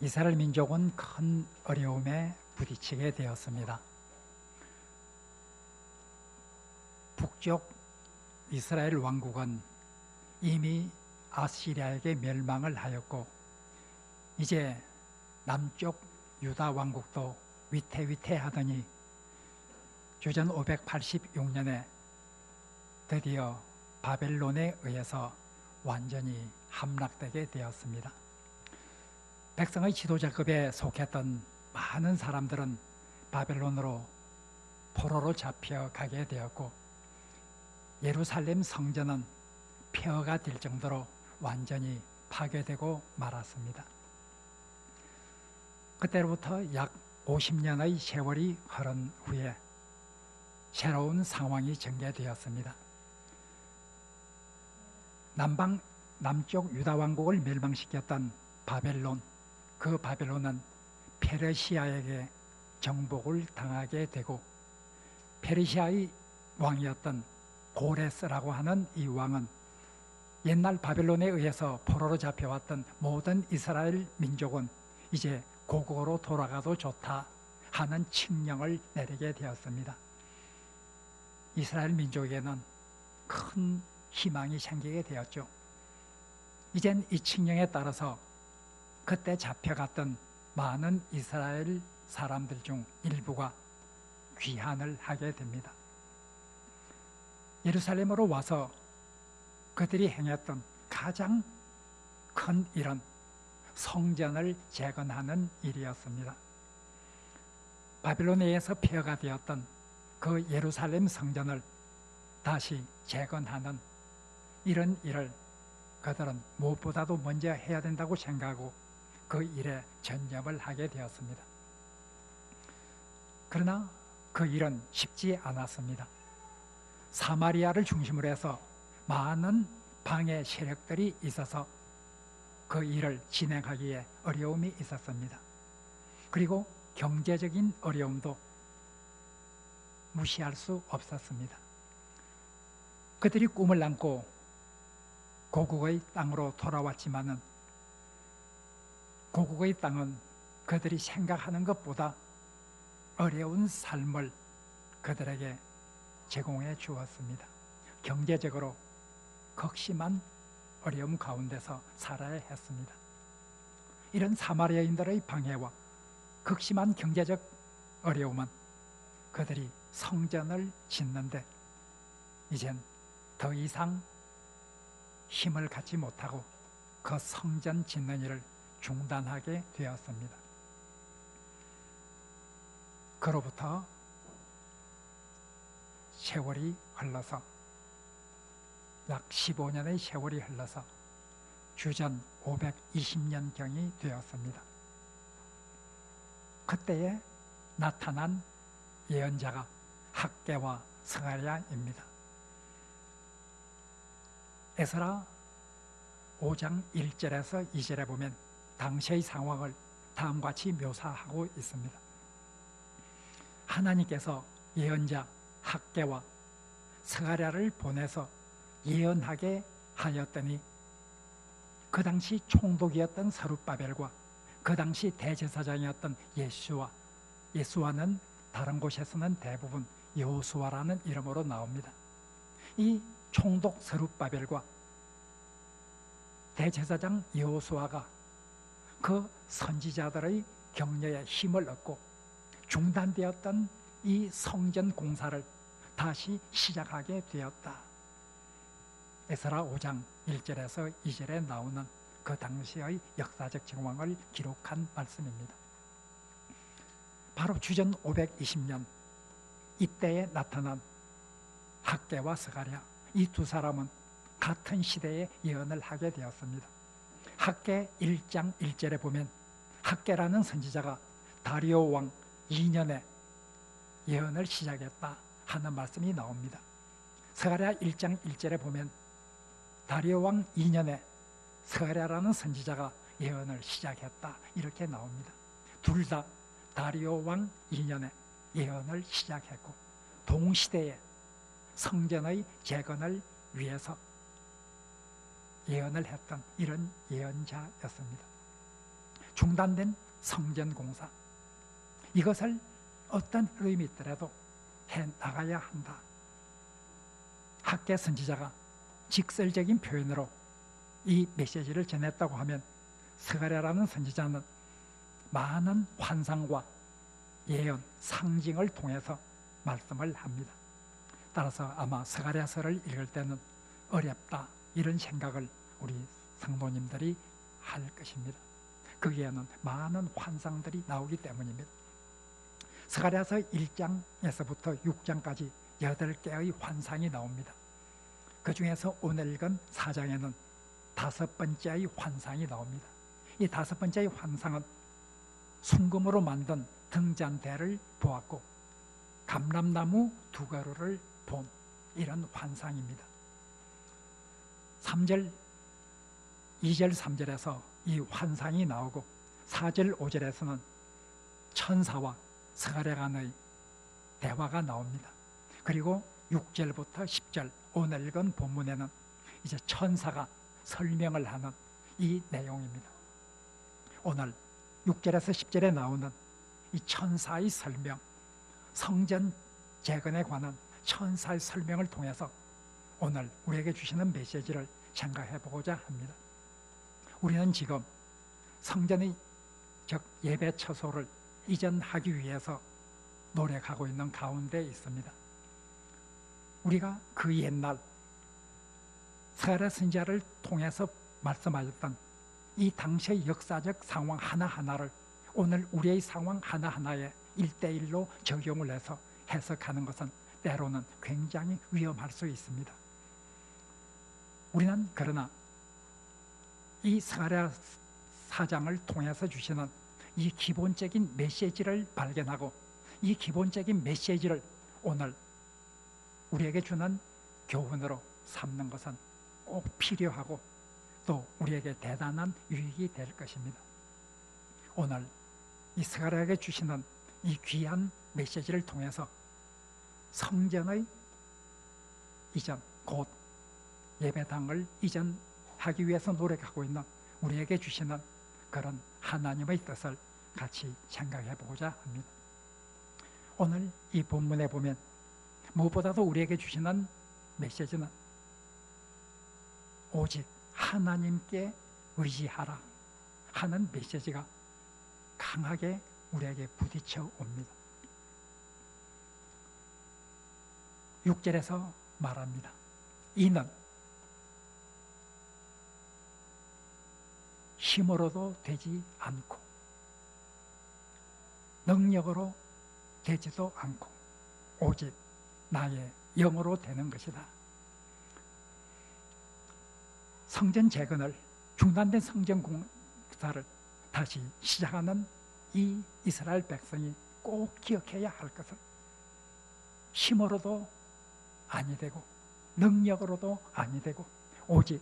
이스라엘 민족은 큰 어려움에 부딪히게 되었습니다. 북쪽 이스라엘 왕국은 이미 아시리아에게 멸망을 하였고, 이제 남쪽 유다 왕국도 위태위태하더니 주전 586년에 드디어 바벨론에 의해서 완전히 함락되게 되었습니다. 백성의 지도자급에 속했던 많은 사람들은 바벨론으로 포로로 잡혀가게 되었고, 예루살렘 성전은 폐허가 될 정도로 완전히 파괴되고 말았습니다. 그때로부터 약 50년의 세월이 흐른 후에 새로운 상황이 전개되었습니다. 남쪽 유다 왕국을 멸망시켰던 바벨론, 그 바벨론은 페르시아에게 정복을 당하게 되고, 페르시아의 왕이었던 고레스라고 하는 이 왕은 옛날 바벨론에 의해서 포로로 잡혀왔던 모든 이스라엘 민족은 이제 고국으로 돌아가도 좋다 하는 칙령을 내리게 되었습니다. 이스라엘 민족에게는 큰 희망이 생기게 되었죠. 이젠 이 칙령에 따라서 그때 잡혀갔던 많은 이스라엘 사람들 중 일부가 귀환을 하게 됩니다. 예루살렘으로 와서 그들이 행했던 가장 큰 일은 성전을 재건하는 일이었습니다. 바벨론에 의해서 폐허가 되었던 그 예루살렘 성전을 다시 재건하는 이런 일을 그들은 무엇보다도 먼저 해야 된다고 생각하고 그 일에 전념을 하게 되었습니다. 그러나 그 일은 쉽지 않았습니다. 사마리아를 중심으로 해서 많은 방해 세력들이 있어서 그 일을 진행하기에 어려움이 있었습니다. 그리고 경제적인 어려움도 무시할 수 없었습니다. 그들이 꿈을 안고 고국의 땅으로 돌아왔지만은 고국의 땅은 그들이 생각하는 것보다 어려운 삶을 그들에게 제공해 주었습니다. 경제적으로 극심한 어려움 가운데서 살아야 했습니다. 이런 사마리아인들의 방해와 극심한 경제적 어려움은 그들이 성전을 짓는데 이젠 더 이상 힘을 갖지 못하고 그 성전 짓는 일을 중단하게 되었습니다. 그로부터 세월이 흘러서 약 15년의 세월이 흘러서 주전 520년경이 되었습니다. 그때에 나타난 예언자가 학개와 스가랴입니다. 에스라 5장 1절에서 2절에 보면 당시의 상황을 다음과 같이 묘사하고 있습니다. 하나님께서 예언자 학개와 스가랴를 보내서 예언하게 하였더니 그 당시 총독이었던 서룹바벨과 그 당시 대제사장이었던 예수와는 다른 곳에서는 대부분 여호수아라는 이름으로 나옵니다. 이 총독 서룹바벨과 대제사장 여호수아가 그 선지자들의 격려에 힘을 얻고 중단되었던 이 성전 공사를 다시 시작하게 되었다. 에스라 5장 1절에서 2절에 나오는 그 당시의 역사적 정황을 기록한 말씀입니다. 바로 주전 520년 이때에 나타난 학개와 스가랴, 이 두 사람은 같은 시대에 예언을 하게 되었습니다. 학개 1장 1절에 보면 학개라는 선지자가 다리오 왕 2년에 예언을 시작했다 하는 말씀이 나옵니다. 스가랴 1장 1절에 보면 다리오 왕 2년에 스가랴라는 선지자가 예언을 시작했다 이렇게 나옵니다. 둘 다 다리오 왕 2년에 예언을 시작했고 동시대에 성전의 재건을 위해서 예언을 했던 이런 예언자였습니다. 중단된 성전 공사, 이것을 어떤 어려움이 있더라도 해나가야 한다. 학계 선지자가 직설적인 표현으로 이 메시지를 전했다고 하면 스가랴라는 선지자는 많은 환상과 예언, 상징을 통해서 말씀을 합니다. 따라서 아마 스가랴서를 읽을 때는 어렵다 이런 생각을 우리 성도님들이 할 것입니다. 거기에는 많은 환상들이 나오기 때문입니다. 스가랴서 1장에서부터 6장까지 8개의 환상이 나옵니다. 그 중에서 오늘 읽은 4장에는 5번째의 환상이 나옵니다. 이 5번째의 환상은 순금으로 만든 등잔대를 보았고 감람나무 2그루를 본 이런 환상입니다. 3절, 2절, 3절에서 이 환상이 나오고 4절, 5절에서는 천사와 스가랴 간의 대화가 나옵니다. 그리고 6절부터 10절 오늘 읽은 본문에는 이제 천사가 설명을 하는 이 내용입니다. 오늘 6절에서 10절에 나오는 이 천사의 설명, 성전 재건에 관한 천사의 설명을 통해서 오늘 우리에게 주시는 메시지를 생각해 보고자 합니다. 우리는 지금 성전의 즉 예배 처소를 이전하기 위해서 노력하고 있는 가운데 있습니다. 우리가 그 옛날 스가랴 선지자를 통해서 말씀하셨던 이 당시의 역사적 상황 하나하나를 오늘 우리의 상황 하나하나에 1대1로 적용을 해서 해석하는 것은 때로는 굉장히 위험할 수 있습니다. 우리는 그러나 이 스가랴 4장을 통해서 주시는 이 기본적인 메시지를 발견하고 이 기본적인 메시지를 오늘 우리에게 주는 교훈으로 삼는 것은 꼭 필요하고 또 우리에게 대단한 유익이 될 것입니다. 오늘 이 스가랴에게 주시는 이 귀한 메시지를 통해서 성전의 이전, 곧 예배당을 이전하기 위해서 노력하고 있는 우리에게 주시는 그런 하나님의 뜻을 같이 생각해 보고자 합니다. 오늘 이 본문에 보면 무엇보다도 우리에게 주시는 메시지는 오직 하나님께 의지하라 하는 메시지가 강하게 우리에게 부딪혀 옵니다. 6절에서 말합니다. 이는 힘으로도 되지 않고 능력으로 되지도 않고 오직 나의 영으로 되는 것이다. 성전 재건을, 중단된 성전 공사를 다시 시작하는 이 이스라엘 백성이 꼭 기억해야 할 것은 힘으로도 아니 되고 능력으로도 아니 되고 오직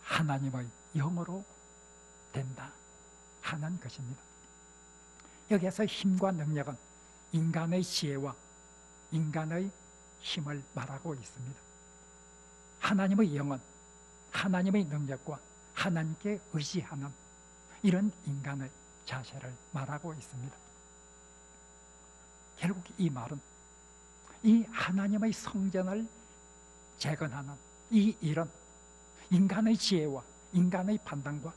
하나님의 영으로 된다 하는 것입니다. 여기에서 힘과 능력은 인간의 지혜와 인간의 힘을 말하고 있습니다. 하나님의 영은 하나님의 능력과 하나님께 의지하는 이런 인간의 자세를 말하고 있습니다. 결국 이 말은 이 하나님의 성전을 재건하는 이 일은 인간의 지혜와 인간의 판단과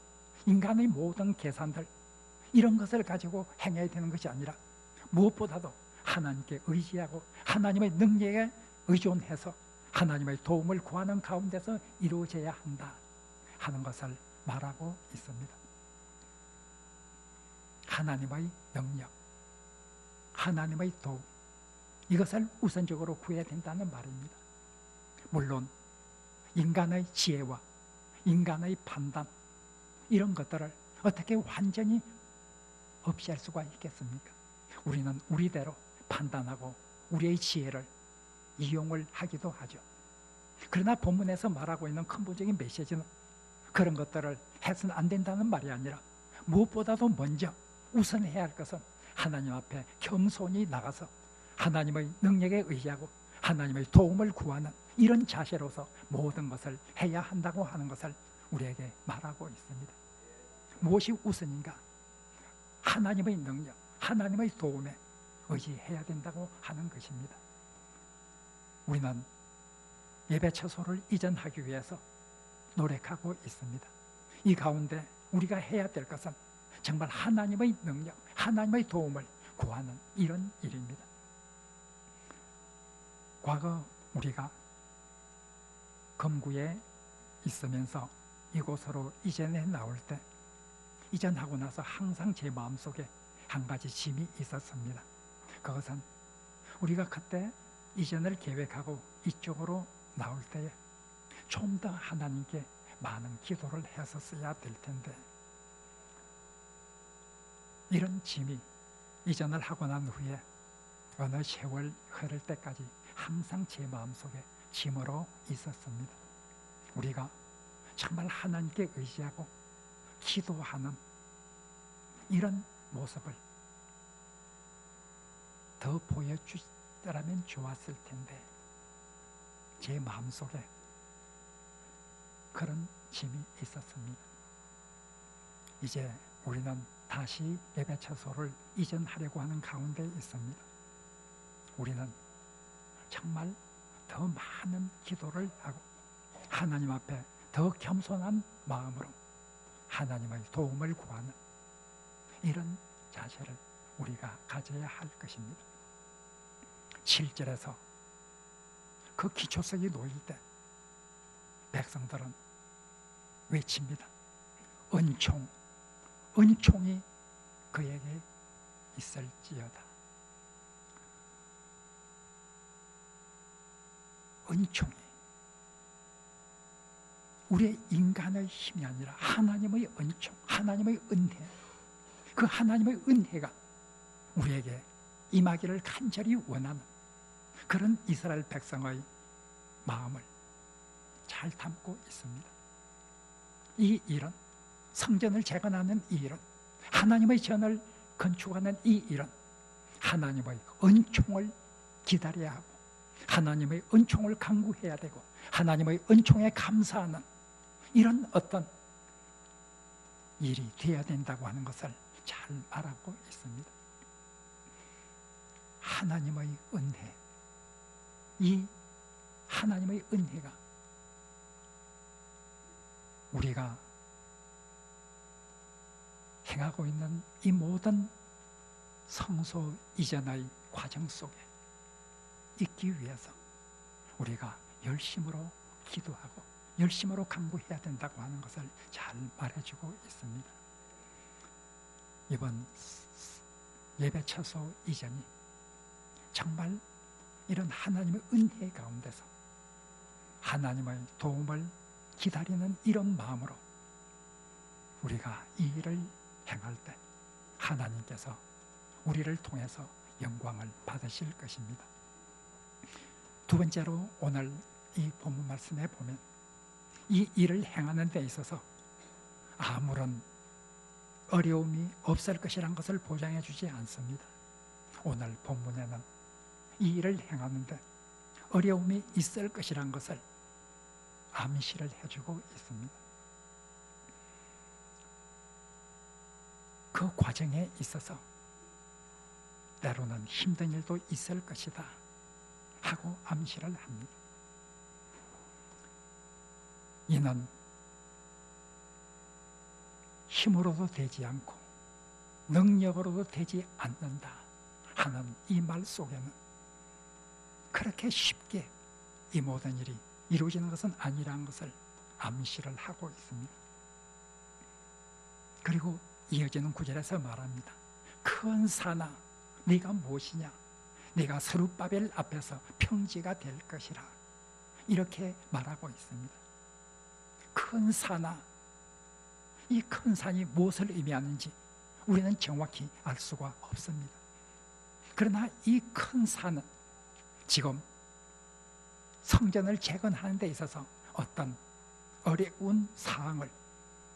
인간의 모든 계산들 이런 것을 가지고 행해야 되는 것이 아니라 무엇보다도 하나님께 의지하고 하나님의 능력에 의존해서 하나님의 도움을 구하는 가운데서 이루어져야 한다 하는 것을 말하고 있습니다. 하나님의 능력, 하나님의 도움, 이것을 우선적으로 구해야 된다는 말입니다. 물론 인간의 지혜와 인간의 판단 이런 것들을 어떻게 완전히 없이할 수가 있겠습니까? 우리는 우리대로 판단하고 우리의 지혜를 이용을 하기도 하죠. 그러나 본문에서 말하고 있는 근본적인 메시지는 그런 것들을 해서는 안 된다는 말이 아니라 무엇보다도 먼저 우선해야 할 것은 하나님 앞에 겸손히 나가서 하나님의 능력에 의지하고 하나님의 도움을 구하는 이런 자세로서 모든 것을 해야 한다고 하는 것을 우리에게 말하고 있습니다. 무엇이 우선인가? 하나님의 능력, 하나님의 도움에 의지해야 된다고 하는 것입니다. 우리는 예배 처소를 이전하기 위해서 노력하고 있습니다. 이 가운데 우리가 해야 될 것은 정말 하나님의 능력, 하나님의 도움을 구하는 이런 일입니다. 과거 우리가 검구에 있으면서 이곳으로 이전에 나올 때, 이전하고 나서 항상 제 마음속에 한 가지 짐이 있었습니다. 그것은 우리가 그때 이전을 계획하고 이쪽으로 나올 때에 좀 더 하나님께 많은 기도를 했었어야 될 텐데, 이런 짐이 이전을 하고 난 후에 어느 세월 흐를 때까지 항상 제 마음속에 짐으로 있었습니다. 우리가 정말 하나님께 의지하고 기도하는 이런 모습을 더 보여주더라면 좋았을 텐데, 제 마음속에 그런 짐이 있었습니다. 이제 우리는 다시 예배 처소를 이전하려고 하는 가운데 있습니다. 우리는 정말 더 많은 기도를 하고 하나님 앞에 더 겸손한 마음으로 하나님의 도움을 구하는 이런 자세를 우리가 가져야 할 것입니다. 7절에서 그 기초석이 놓일 때 백성들은 외칩니다. 은총, 은총이 그에게 있을지어다. 은총이 우리의 인간의 힘이 아니라 하나님의 은총, 하나님의 은혜, 그 하나님의 은혜가 우리에게 임하기를 간절히 원하는 그런 이스라엘 백성의 마음을 잘 담고 있습니다. 이 일은, 성전을 재건하는 이 일은, 하나님의 전을 건축하는 이 일은 하나님의 은총을 기다려야 하고 하나님의 은총을 간구해야 되고 하나님의 은총에 감사하는 이런 어떤 일이 되어야 된다고 하는 것을 잘 말하고 있습니다. 하나님의 은혜, 이 하나님의 은혜가 우리가 행하고 있는 이 모든 성소 이전의 과정 속에 있기 위해서 우리가 열심으로 기도하고 열심으로 간구해야 된다고 하는 것을 잘 말해주고 있습니다. 이번 예배 처소 이전이 정말 이런 하나님의 은혜 가운데서 하나님의 도움을 기다리는 이런 마음으로 우리가 이 일을 행할 때 하나님께서 우리를 통해서 영광을 받으실 것입니다. 두 번째로 오늘 이 본문 말씀에 보면 이 일을 행하는 데 있어서 아무런 어려움이 없을 것이라는 것을 보장해 주지 않습니다. 오늘 본문에는 이 일을 행하는데 어려움이 있을 것이라는 것을 암시를 해주고 있습니다. 그 과정에 있어서 때로는 힘든 일도 있을 것이다 하고 암시를 합니다. 이는 힘으로도 되지 않고 능력으로도 되지 않는다 하는 이 말 속에는 그렇게 쉽게 이 모든 일이 이루어지는 것은 아니라는 것을 암시를 하고 있습니다. 그리고 이어지는 구절에서 말합니다. 큰 산아, 네가 무엇이냐? 네가 스룹바벨 앞에서 평지가 될 것이라. 이렇게 말하고 있습니다. 큰 산아, 이 큰 산이 무엇을 의미하는지 우리는 정확히 알 수가 없습니다. 그러나 이 큰 산은 지금 성전을 재건하는 데 있어서 어떤 어려운 사항을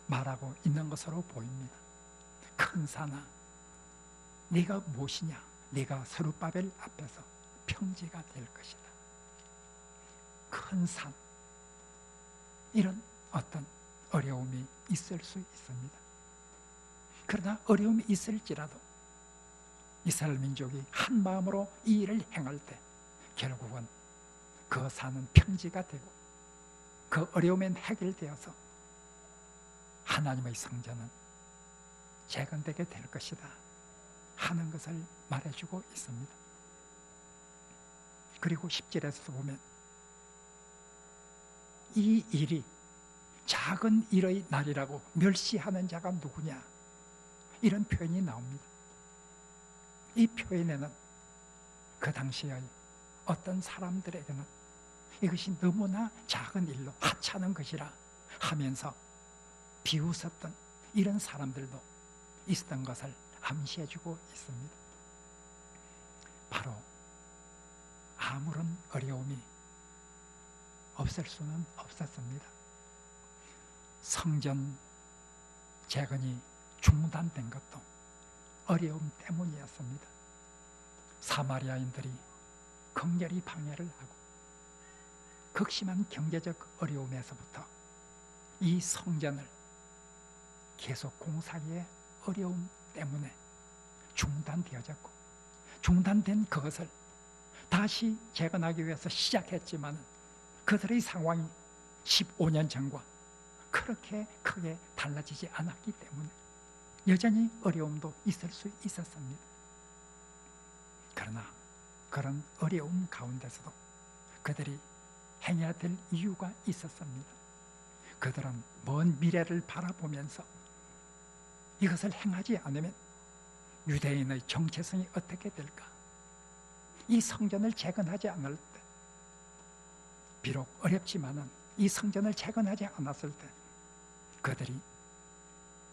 말하고 있는 것으로 보입니다. 큰 산아, 네가 무엇이냐? 네가 스룹바벨 앞에서 평지가 될 것이다. 큰 산, 이런 어떤 어려움이 있을 수 있습니다. 그러나 어려움이 있을지라도 이스라엘 민족이 한 마음으로 이 일을 행할 때 결국은 그 산은 평지가 되고 그 어려움은 해결되어서 하나님의 성전은 재건되게 될 것이다 하는 것을 말해주고 있습니다. 그리고 10절에서도 보면 이 일이 작은 일의 날이라고 멸시하는 자가 누구냐, 이런 표현이 나옵니다. 이 표현에는 그 당시의 어떤 사람들에게는 이것이 너무나 작은 일로 하찮은 것이라 하면서 비웃었던 이런 사람들도 있었던 것을 암시해주고 있습니다. 바로 아무런 어려움이 없을 수는 없었습니다. 성전 재건이 중단된 것도 어려움 때문이었습니다. 사마리아인들이 극렬히 방해를 하고 극심한 경제적 어려움에서부터 이 성전을 계속 공사하기에 어려움 때문에 중단되어졌고, 중단된 그것을 다시 재건하기 위해서 시작했지만 그들의 상황이 15년 전과 그렇게 크게 달라지지 않았기 때문에 여전히 어려움도 있을 수 있었습니다. 그러나 그런 어려움 가운데서도 그들이 행해야 될 이유가 있었습니다. 그들은 먼 미래를 바라보면서 이것을 행하지 않으면 유대인의 정체성이 어떻게 될까? 이 성전을 재건하지 않을 때, 비록 어렵지만은 이 성전을 재건하지 않았을 때 그들이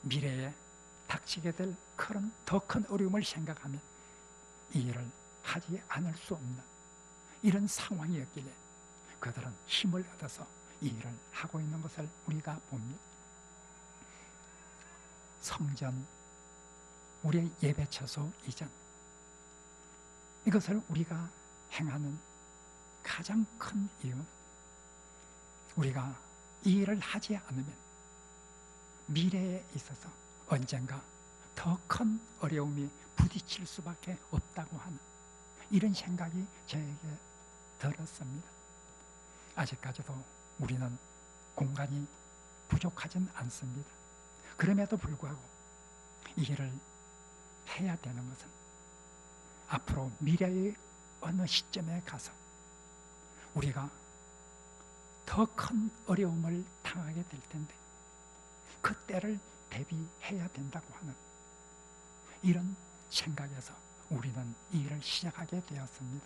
미래에 닥치게 될 더 큰 어려움을 생각하면 이 일을 하지 않을 수 없는 이런 상황이었기에 그들은 힘을 얻어서 이 일을 하고 있는 것을 우리가 봅니다. 성전, 우리의 예배처소 이전, 이것을 우리가 행하는 가장 큰 이유는 우리가 이 일을 하지 않으면 미래에 있어서 언젠가 더 큰 어려움이 부딪힐 수밖에 없다고 하는 이런 생각이 저에게 들었습니다. 아직까지도 우리는 공간이 부족하진 않습니다. 그럼에도 불구하고 이 일을 해야 되는 것은 앞으로 미래의 어느 시점에 가서 우리가 더 큰 어려움을 당하게 될 텐데 그때를 대비해야 된다고 하는 이런 생각에서 우리는 이 일을 시작하게 되었습니다.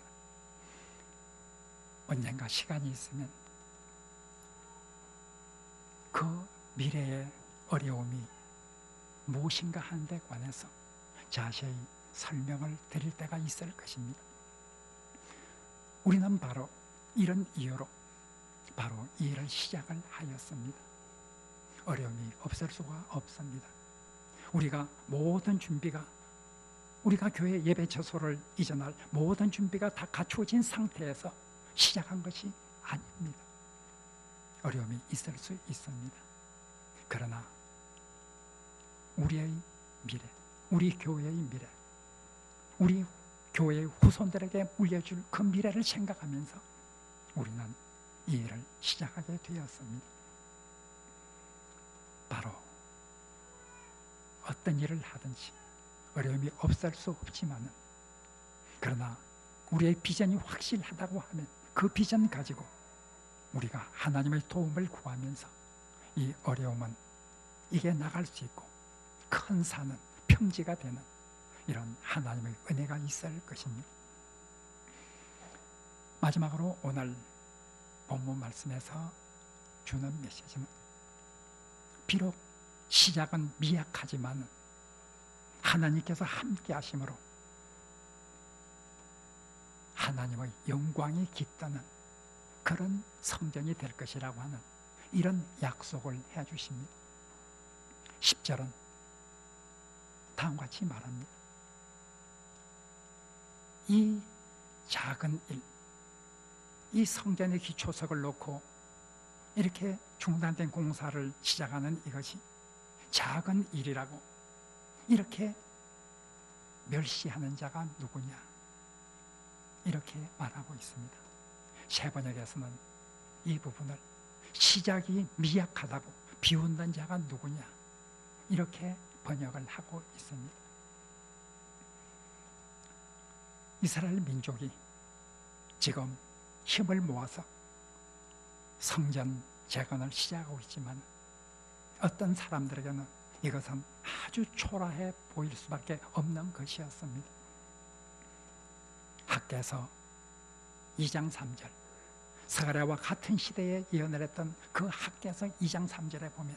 언젠가 시간이 있으면 그 미래의 어려움이 무엇인가 하는 데 관해서 자세히 설명을 드릴 때가 있을 것입니다. 우리는 바로 이런 이유로 바로 이 일을 시작을 하였습니다. 어려움이 없을 수가 없습니다. 우리가 교회 예배처소를 이전할 모든 준비가 다 갖추어진 상태에서 시작한 것이 아닙니다. 어려움이 있을 수 있습니다. 그러나 우리의 미래, 우리 교회의 미래, 우리 교회의 후손들에게 물려줄 그 미래를 생각하면서 우리는 이 일을 시작하게 되었습니다. 바로 어떤 일을 하든지 어려움이 없을 수 없지만은, 그러나 우리의 비전이 확실하다고 하면 그 비전 가지고 우리가 하나님의 도움을 구하면서 이 어려움은 이겨 나갈 수 있고 큰 산은 평지가 되는 이런 하나님의 은혜가 있을 것입니다. 마지막으로 오늘 본문 말씀에서 주는 메시지는 비록 시작은 미약하지만 하나님께서 함께 하심으로 하나님의 영광이 깃드는 그런 성전이 될 것이라고 하는 이런 약속을 해주십니다. 10절은 다음과 같이 말합니다. 이 작은 일, 이 성전의 기초석을 놓고 이렇게 중단된 공사를 시작하는 이것이 작은 일이라고 이렇게 멸시하는 자가 누구냐? 이렇게 말하고 있습니다. 세 번역에서는 이 부분을 시작이 미약하다고 비웃는 자가 누구냐? 이렇게 번역을 하고 있습니다. 이스라엘 민족이 지금 힘을 모아서 성전 재건을 시작하고 있지만 어떤 사람들에게는 이것은 아주 초라해 보일 수밖에 없는 것이었습니다. 학개서 2장 3절, 스가랴와 같은 시대에 예언을 했던 그 학개서 2장 3절에 보면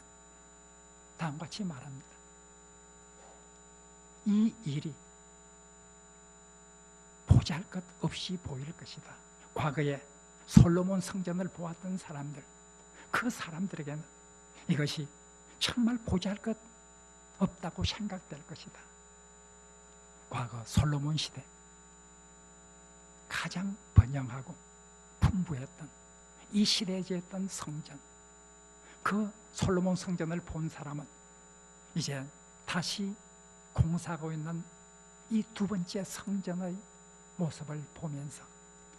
다음과 같이 말합니다. 이 일이 보잘것 없이 보일 것이다. 과거에 솔로몬 성전을 보았던 사람들, 그 사람들에게는 이것이 정말 보잘것 없다고 생각될 것이다. 과거 솔로몬 시대 가장 번영하고 풍부했던 이 시대에 지었던 성전, 그 솔로몬 성전을 본 사람은 이제 다시 공사하고 있는 이 두 번째 성전의 모습을 보면서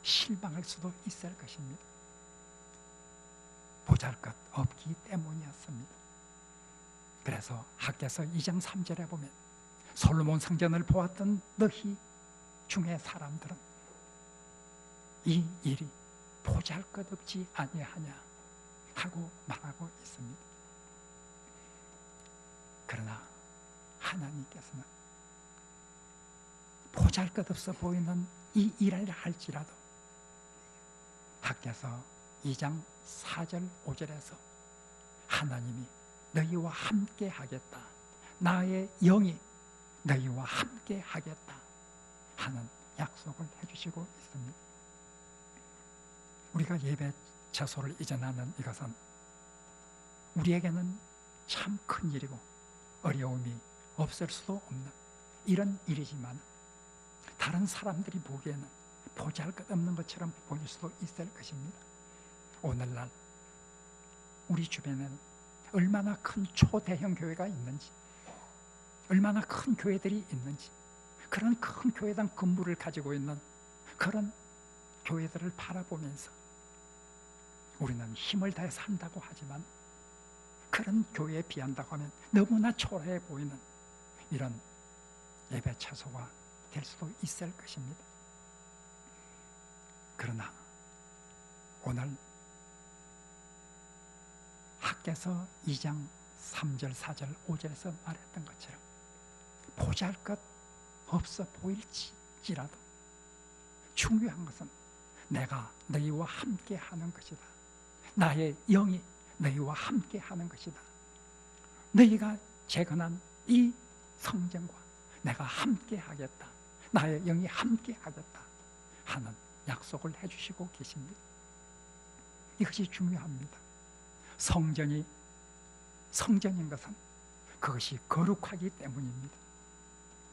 실망할 수도 있을 것입니다. 보잘것 없기 때문이었습니다. 그래서 학개서 2장 3절에 보면 솔로몬 성전을 보았던 너희 중에 사람들은 이 일이 보잘것없지 아니하냐 하고 말하고 있습니다. 그러나 하나님께서는 보잘것없어 보이는 이 일을 할지라도 학개서 2장 4절 5절에서 하나님이 너희와 함께 하겠다, 나의 영이 너희와 함께 하겠다 하는 약속을 해주시고 있습니다. 우리가 예배 처소를 이전하는 이것은 우리에게는 참 큰 일이고 어려움이 없을 수도 없는 이런 일이지만 다른 사람들이 보기에는 보잘것없는 것처럼 보일 수도 있을 것입니다. 오늘날 우리 주변에는 얼마나 큰 초대형 교회가 있는지, 얼마나 큰 교회들이 있는지, 그런 큰 교회당 건물을 가지고 있는 그런 교회들을 바라보면서 우리는 힘을 다해 산다고 하지만 그런 교회에 비한다고 하면 너무나 초라해 보이는 이런 예배 처소가 될 수도 있을 것입니다. 그러나 오늘 학개서 2장 3절, 4절, 5절에서 말했던 것처럼 보잘것 없어 보일지라도 중요한 것은 내가 너희와 함께 하는 것이다. 나의 영이 너희와 함께 하는 것이다. 너희가 재건한 이 성전과 내가 함께 하겠다. 나의 영이 함께 하겠다 하는 약속을 해주시고 계십니다. 이것이 중요합니다. 성전이 성전인 것은 그것이 거룩하기 때문입니다.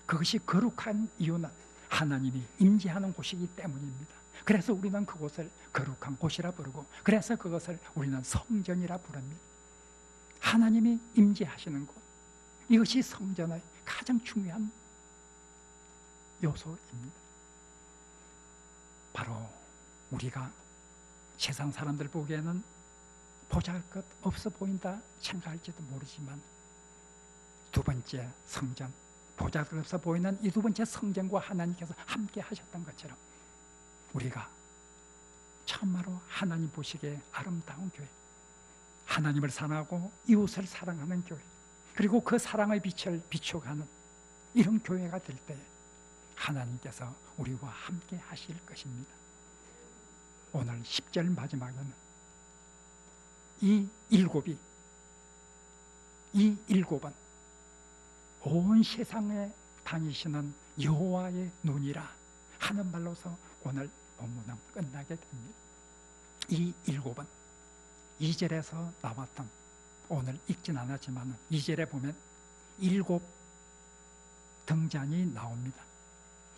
그것이 거룩한 이유는 하나님이 임재하는 곳이기 때문입니다. 그래서 우리는 그곳을 거룩한 곳이라 부르고, 그래서 그것을 우리는 성전이라 부릅니다. 하나님이 임재하시는 곳, 이것이 성전의 가장 중요한 요소입니다. 바로 우리가 세상 사람들 보기에는 보잘것 없어 보인다 생각할지도 모르지만 두 번째 성전, 보잘것 없어 보이는 이 두 번째 성전과 하나님께서 함께 하셨던 것처럼 우리가 참말로 하나님 보시기에 아름다운 교회, 하나님을 사랑하고 이웃을 사랑하는 교회, 그리고 그 사랑의 빛을 비춰가는 이런 교회가 될 때 하나님께서 우리와 함께 하실 것입니다. 오늘 10절 마지막에는 이 일곱은 온 세상에 다니시는 여호와의 눈이라 하는 말로서 오늘 본문은 끝나게 됩니다. 이 일곱은 2절에서 나왔던, 오늘 읽진 않았지만 2절에 보면 일곱 등잔이 나옵니다.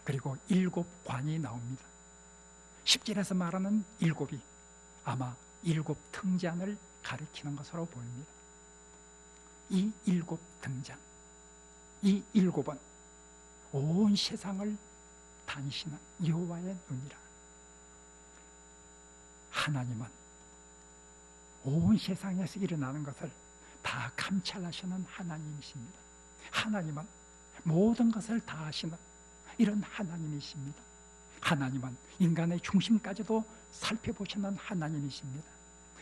그리고 일곱 관이 나옵니다. 10절에서 말하는 일곱이 아마 일곱 등잔을 가리키는 것으로 보입니다. 이 일곱 등잔, 이 7은 온 세상을 다니시는 여호와의 눈이라. 하나님은 온 세상에서 일어나는 것을 다 감찰하시는 하나님이십니다. 하나님은 모든 것을 다 아시는 이런 하나님이십니다. 하나님은 인간의 중심까지도 살펴보시는 하나님이십니다.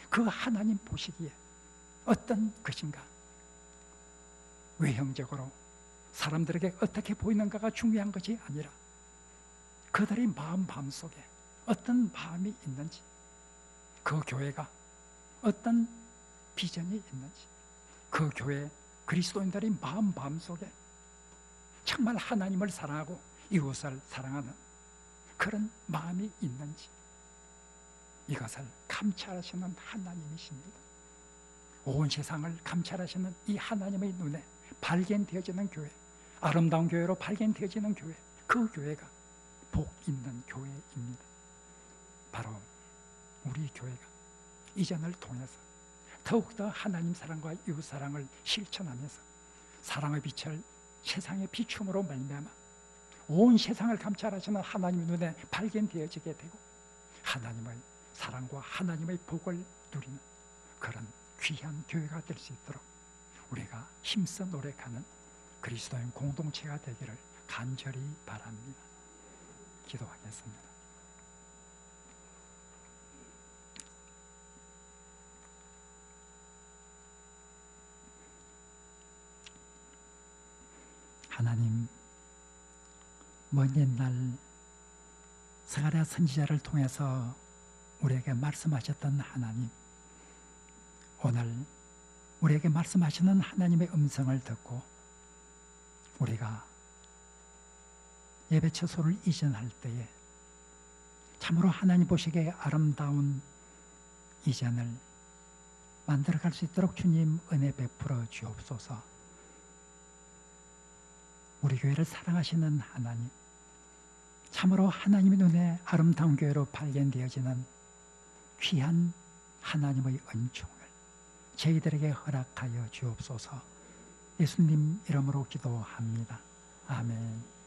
그 하나님 보시기에 어떤 것인가? 외형적으로 사람들에게 어떻게 보이는가가 중요한 것이 아니라 그들의 마음속에 어떤 마음이 있는지, 그 교회가 어떤 비전이 있는지, 그 교회 그리스도인들의 마음속에 정말 하나님을 사랑하고 이웃을 사랑하는 그런 마음이 있는지, 이것을 감찰하시는 하나님이십니다. 온 세상을 감찰하시는 이 하나님의 눈에 발견되어지는 교회, 아름다운 교회로 발견되어지는 교회, 그 교회가 복 있는 교회입니다. 바로 우리 교회가 이전을 통해서 더욱더 하나님 사랑과 이웃 사랑을 실천하면서 사랑의 빛을 세상에 비춤으로 말미암아 온 세상을 감찰하시는 하나님의 눈에 발견되어지게 되고 하나님의 사랑과 하나님의 복을 누리는 그런 귀한 교회가 될 수 있도록 우리가 힘써 노력하는 그리스도인 공동체가 되기를 간절히 바랍니다. 기도하겠습니다. 하나님, 먼 옛날 스가랴 선지자를 통해서 우리에게 말씀하셨던 하나님, 오늘 우리에게 말씀하시는 하나님의 음성을 듣고 우리가 예배 처소를 이전할 때에 참으로 하나님 보시기에 아름다운 이전을 만들어갈 수 있도록 주님 은혜 베풀어 주옵소서. 우리 교회를 사랑하시는 하나님, 참으로 하나님의 눈에 아름다운 교회로 발견되어지는 귀한 하나님의 은총을 저희들에게 허락하여 주옵소서. 예수님 이름으로 기도합니다. 아멘.